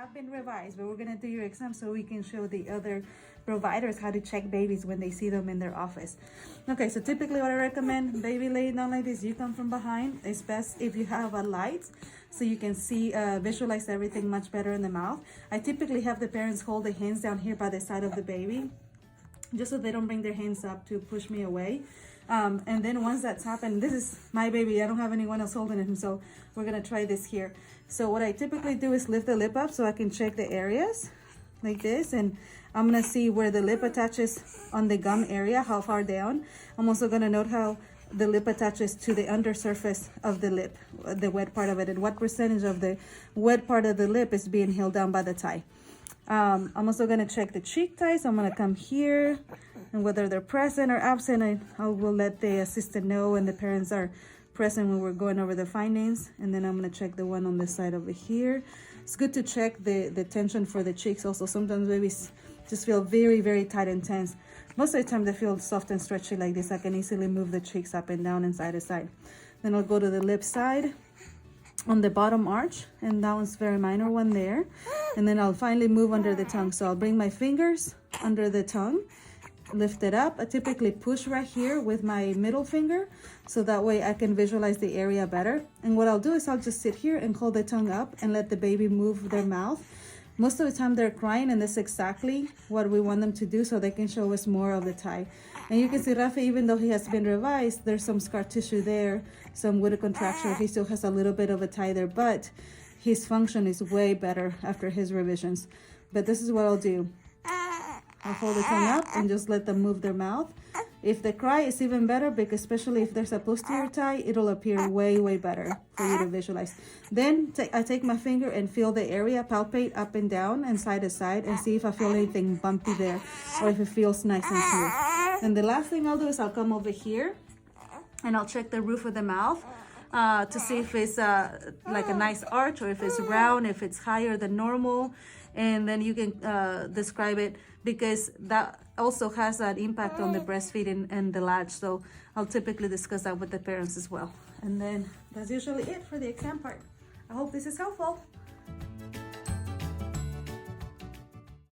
have been revised, but we're gonna do your exam so we can show the other providers how to check babies when they see them in their office. Okay, so typically what I recommend, baby laying down like this, you come from behind. It's best if you have a light so you can see, visualize everything much better in the mouth. I typically have the parents hold the hands down here by the side of the baby, just so they don't bring their hands up to push me away. And then once that's happened, this is my baby, I don't have anyone else holding him, so we're gonna try this here. So what I typically do is lift the lip up so I can check the areas like this, and I'm gonna see where the lip attaches on the gum area, how far down. I'm also gonna note how the lip attaches to the undersurface of the lip, the wet part of it, and what percentage of the wet part of the lip is being held down by the tie. I'm also gonna check the cheek ties. I'm gonna come here, and whether they're present or absent, I will let the assistant know, and the parents are present when we're going over the findings. And then I'm gonna check the one on this side over here. It's good to check the tension for the cheeks also. Sometimes babies just feel very, very tight and tense. Most of the time they feel soft and stretchy like this. I can easily move the cheeks up and down and side to side. Then I'll go to the lip side on the bottom arch, and that one's very minor one there. And then I'll finally move under the tongue. So I'll bring my fingers under the tongue, lift it up. I typically push right here with my middle finger, so that way I can visualize the area better. And what I'll do is I'll just sit here and hold the tongue up and let the baby move their mouth. Most of the time they're crying, and that's exactly what we want them to do so they can show us more of the tie. And you can see Rafa, even though he has been revised, there's some scar tissue there, some wood contraction. He still has a little bit of a tie there, but his function is way better after his revisions. But this is what I'll do. I'll hold the tongue up and just let them move their mouth. If they cry, it's even better, because especially if there's a posterior tie, it'll appear way, way better for you to visualize. Then I take my finger and feel the area, palpate up and down and side to side, and see if I feel anything bumpy there or if it feels nice and smooth. And the last thing I'll do is I'll come over here and I'll check the roof of the mouth to see if it's like a nice arch, or if it's round, if it's higher than normal. And then you can describe it, because that also has an impact on the breastfeeding and the latch. So I'll typically discuss that with the parents as well. And then that's usually it for the exam part. I hope this is helpful.